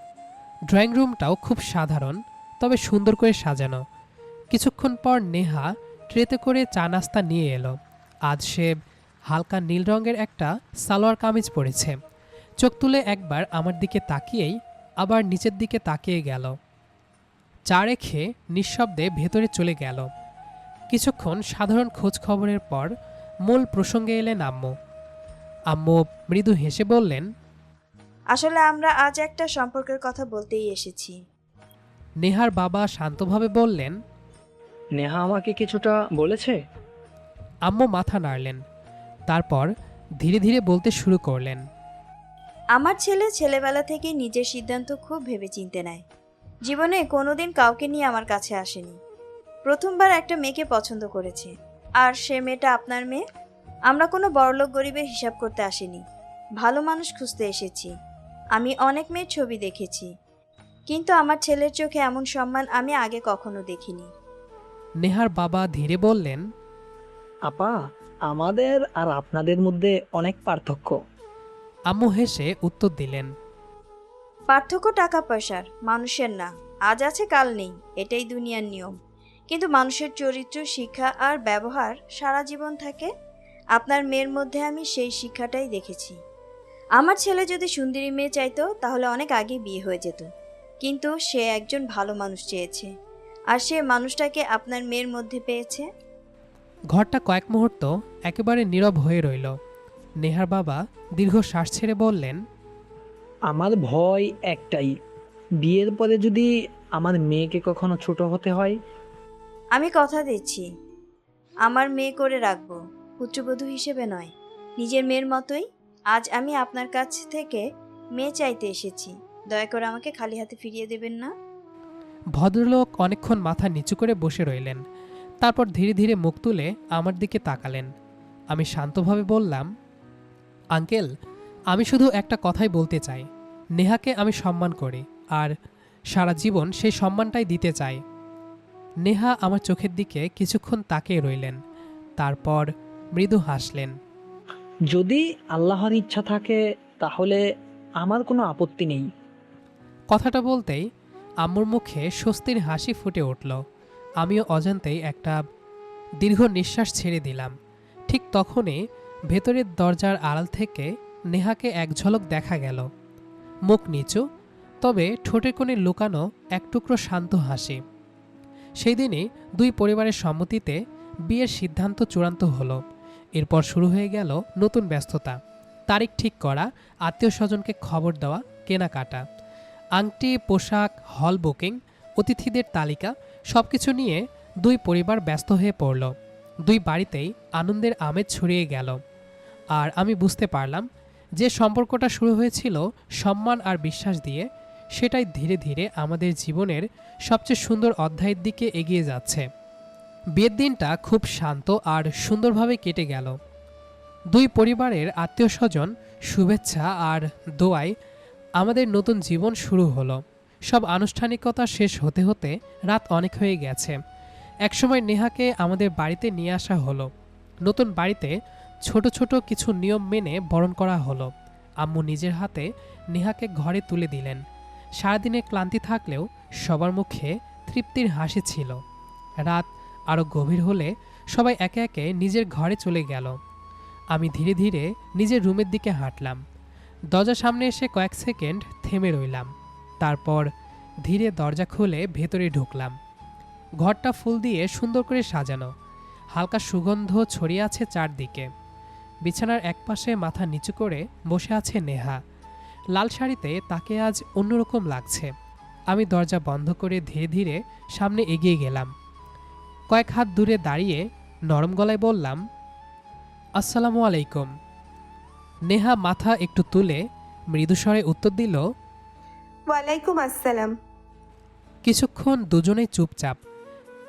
ড্রয়িং রুমটাও খুব সাধারণ, তবে সুন্দর করে সাজানো। কিছুক্ষণ পর নেহা ট্রেতে করে চা নাস্তা নিয়ে এলো। আজ সে হালকা নীল রঙের একটা সালোয়ার কামিজ পরেছে। চোখ তুলে একবার আমার দিকে তাকিয়েই আবার নিচের দিকে তাকিয়ে গেল। চা রেখে নিঃশব্দে ভেতরে চলে গেল। কিছুক্ষণ সাধারণ খোঁজ খবরের পর মূল প্রসঙ্গে এলেন আম্মু। আম্মু মৃদু হেসে বললেন, আসলে আমরা আজ একটা সম্পর্কের কথা বলতেই এসেছি। নেহার বাবা শান্তভাবে বললেন। নেহা আমাকে কিছুটা বলেছে। আম্মু মাথা নাড়লেন, তারপর ধীরে ধীরে বলতে শুরু করলেন। আমার ছেলে ছেলেবেলা থেকে নিজের সিদ্ধান্ত খুব ভেবেচিন্তে নেয়। জীবনে কোনোদিন কাউকে নিয়ে আমার কাছে আসেনি। প্রথমবার একটা মেয়েকে পছন্দ করেছে, আর সে মেয়েটা আপনার মেয়ে। আমরা কোনো বড়লোক গরিবের হিসাব করতে আসিনি, ভালো মানুষ খুঁজতে এসেছি। আমি অনেক মেয়ের ছবি দেখেছি, কিন্তু আমার ছেলের চোখে এমন সম্মান আমি আগে কখনো দেখিনি। নেহার বাবা ধীরে বললেন, আপা, আমাদের আর আপনাদের মধ্যে অনেক পার্থক্য। আম্মু হেসে উত্তর দিলেন, পার্থক্য টাকা পয়সার, মানুষের না। আজ আছে কাল নেই, এটাই দুনিয়ার নিয়ম। কিন্তু মানুষের চরিত্র, শিক্ষা আর ব্যবহার সারা জীবন থাকে। আপনার মেয়ের মধ্যে আমি সেই শিক্ষাটাই দেখেছি। আমার ছেলে যদি সুন্দরী মেয়ে চাইতো তাহলে অনেক আগে বিয়ে হয়ে যেত, কিন্তু সে একজন ভালো মানুষ চেয়েছে, আর সে মানুষটাকে আপনার মেয়ের মধ্যে পেয়েছে। ঘরটা কয়েক মুহূর্ত একেবারে নীরব হয়ে রইল। নেহার বাবা দীর্ঘ শ্বাস ছেড়ে বললেন, আমার ভয় একটাই, বিয়ের পরে যদি আমার মেয়েকে কখনো ছোট হতে হয়। আমি কথা দিচ্ছি, আমার মেয়ে করে রাখবো, পুত্রবধূ হিসেবে নয়, নিজের মেয়ের মতোই। আজ আমি আপনার কাছ থেকে মেয়ে চাইতে এসেছি, দয়া করে আমাকে খালি হাতে ফিরিয়ে দেবেন না। ভদ্রলোক অনেকক্ষণ মাথা নিচু করে বসে রইলেন। তারপর ধীরে ধীরে মুখ তুলে আমার দিকে তাকালেন। আমি শান্তভাবে বললাম, আঙ্কেল, আমি শুধু একটা কথাই বলতে চাই। নেহাকে আমি সম্মান করি, আর সারা জীবন সেই সম্মানটাই দিতে চাই। নেহা আমার চোখের দিকে কিছুক্ষণ তাকিয়ে রইলেন, তারপর মৃদু হাসলেন। যদি আল্লাহর ইচ্ছা থাকে তাহলে আমার কোনো আপত্তি নেই। কথাটা বলতেই আম্মুর মুখে স্বস্তির হাসি ফুটে উঠল। আমিও অজান্তেই একটা দীর্ঘ নিঃশ্বাস ছেড়ে দিলাম। ঠিক তখনই ভেতরের দরজার আড়াল থেকে নেহাকে এক ঝলক দেখা গেল। মুখ নিচু, তবে ঠোঁটের কোণে লুকানো এক টুকরো শান্ত হাসি। সেই দিনই দুই পরিবারের সম্মতিতে বিয়ের সিদ্ধান্ত চূড়ান্ত হলো। এরপর শুরু হয়ে গেল নতুন ব্যস্ততা। তারিখ ঠিক করা, আত্মীয় স্বজনকে খবর দেওয়া, কেনাকাটা, আংটি, পোশাক, হল বুকিং, অতিথিদের তালিকা, সবকিছু নিয়ে দুই পরিবার ব্যস্ত হয়ে পড়ল। দুই বাড়িতেই আনন্দের আমেজ ছড়িয়ে গেল। আর আমি বুঝতে পারলাম, যে সম্পর্কটা শুরু হয়েছিল সম্মান আর বিশ্বাস দিয়ে, সেটাই ধীরে ধীরে আমাদের জীবনের সবচেয়ে সুন্দর অধ্যায়ের দিকে এগিয়ে যাচ্ছে। বিয়ের দিনটা খুব শান্ত আর সুন্দরভাবে কেটে গেল। দুই পরিবারের আত্মীয় স্বজন শুভেচ্ছা আর দোয়ায় আমাদের নতুন জীবন শুরু হলো। সব আনুষ্ঠানিকতা শেষ হতে হতে রাত অনেক হয়ে গেছে। একসময় নেহাকে আমাদের বাড়িতে নিয়ে আসা হলো। নতুন বাড়িতে ছোট ছোট কিছু নিয়ম মেনে বরণ করা হলো। আম্মু নিজের হাতে নেহাকে ঘরে তুলে দিলেন। সারাদিনের ক্লান্তি থাকলেও সবার মুখে তৃপ্তির হাসি ছিল। রাত আরও গভীর হলে সবাই একে একে নিজের ঘরে চলে গেল। আমি ধীরে ধীরে নিজের রুমের দিকে হাঁটলাম। দরজার সামনে এসে কয়েক সেকেন্ড থেমে রইলাম, তারপর ধীরে দরজা খুলে ভেতরে ঢুকলাম। ঘরটা ফুল দিয়ে সুন্দর করে সাজানো, হালকা সুগন্ধ ছড়িয়ে আছে চারদিকে। বিছানার একপাশে মাথা নিচু করে বসে আছে নেহা। লাল শাড়িতে তাকে আজ অন্যরকম লাগছে। আমি দরজা বন্ধ করে ধীরে ধীরে সামনে এগিয়ে গেলাম। কয়েক হাত দূরে দাঁড়িয়ে নরম গলায় বললাম, আসসালামু আলাইকুম। নেহা মাথা একটু তুলে মৃদুস্বরে উত্তর দিল, ওয়ালাইকুম আসসালাম। কিছুক্ষণ দুজনেই চুপচাপ।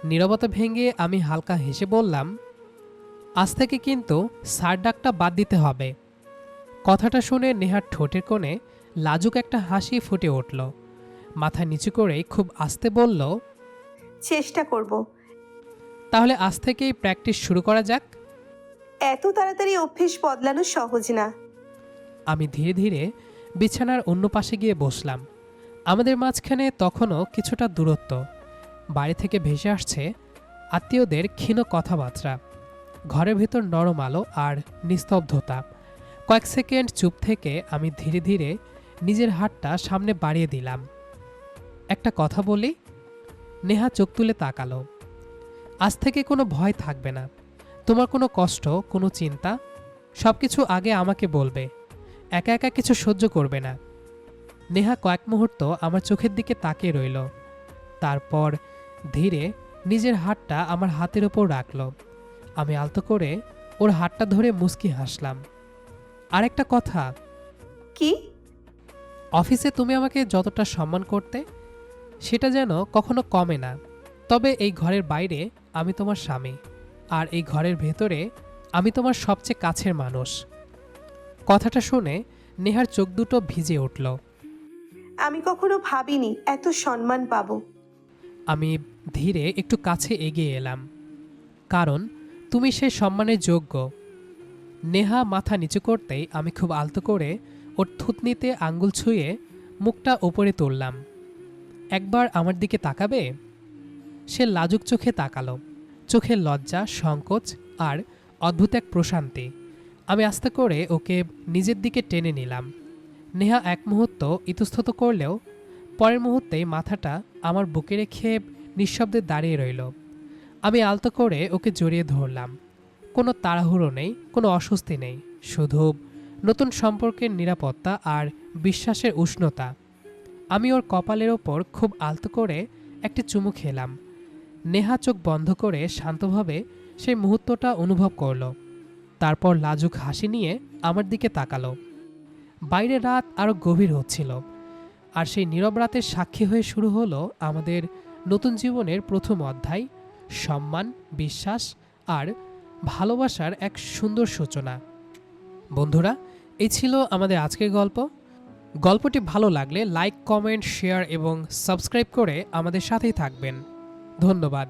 নীরবতা ভেঙে আমি হালকা হেসে বললাম, আজ থেকে কিন্তু স্যার ডাকটা বাদ দিতে হবে। কথাটা শুনে নেহার ঠোঁটের কোণে লাজুক একটা হাসি ফুটে উঠল। মাথা নিচু করে খুব আস্তে বলল, চেষ্টা করব। তাহলে আজ থেকেই প্র্যাকটিস শুরু করা যাক। এত তাড়াতাড়ি অভ্যেস বদলানো সহজ না। আমি ধীরে ধীরে বিছানার অন্য পাশে গিয়ে বসলাম। আমাদের মাঝখানে তখনও কিছুটা দূরত্ব। বাড়ি থেকে ভেসে আসছে আত্মীয়দের ক্ষীণ কথাবার্তা। ঘরের ভেতর নরম আলো আর নিস্তব্ধতা। কয়েক সেকেন্ড চুপ থেকে আমি ধীরে ধীরে নিজের হাতটা সামনে বাড়িয়ে দিলাম। একটা কথা বলি। নেহা চোখ তুলে তাকালো। আজ থেকে কোনো ভয় থাকবে না। তোমার কোনো কষ্ট, কোনো চিন্তা, সব কিছু আগে আমাকে বলবে। একা একা কিছু সহ্য করবে না। নেহা কয়েক মুহূর্ত আমার চোখের দিকে তাকিয়ে রইল। তারপর ধীরে নিজের হাতটা আমার হাতের ওপর রাখল। আমি আলতো করে ওর হাতটা ধরে মুচকি হাসলাম। আরেকটা কথা, কি? অফিসে তুমি আমাকে যতটা সম্মান করতে, সেটা যেন কখনো কমে না। তবে এই ঘরের বাইরে আমি তোমার স্বামী, আর এই ঘরের ভেতরে আমি তোমার সবচেয়ে কাছের মানুষ। কথাটা শুনে নেহার চোখ দুটো ভিজে উঠল। আমি কখনো ভাবিনি এত সম্মান পাবো। আমি ধীরে একটু কাছে এগিয়ে এলাম। কারণ তুমি সেই সম্মানের যোগ্য। নেহা মাথা নিচু করতেই আমি খুব আলতো করে ওর থুতনিতে আঙ্গুল ছুঁয়ে মুখটা ওপরে তুললাম। একবার আমার দিকে তাকাবে? সে লাজুক চোখে তাকালো। চোখের লজ্জা, সংকোচ আর অদ্ভুত এক প্রশান্তি। আমি আস্তে করে ওকে নিজের দিকে টেনে নিলাম। নেহা এক মুহূর্ত ইতস্তত করলেও পরের মুহূর্তেই মাথাটা আমার বুকে রেখে নিঃশব্দে দাঁড়িয়ে রইল। আমি আলতো করে ওকে জড়িয়ে ধরলাম। কোনো তাড়াহুড়ো নেই, কোনো অস্বস্তি নেই, শুধু নতুন সম্পর্কের নিরাপত্তা আর বিশ্বাসের উষ্ণতা। আমি ওর কপালের ওপর খুব আলতো করে একটি চুমু খেলাম। নেহা চোখ বন্ধ করে শান্তভাবে সেই মুহূর্তটা অনুভব করল। তারপর লাজুক হাসি নিয়ে আমার দিকে তাকালো। বাইরে রাত আরও গভীর হচ্ছিল, আর সেই নীরব রাতের সাক্ষী হয়ে শুরু হলো আমাদের নতুন জীবনের প্রথম অধ্যায়, সম্মান, বিশ্বাস আর ভালোবাসার এক সুন্দর সূচনা। বন্ধুরা, এই ছিল আমাদের আজকের গল্প। গল্পটি ভালো লাগলে লাইক, কমেন্ট, শেয়ার এবং সাবস্ক্রাইব করে আমাদের সাথেই থাকবেন। ধন্যবাদ।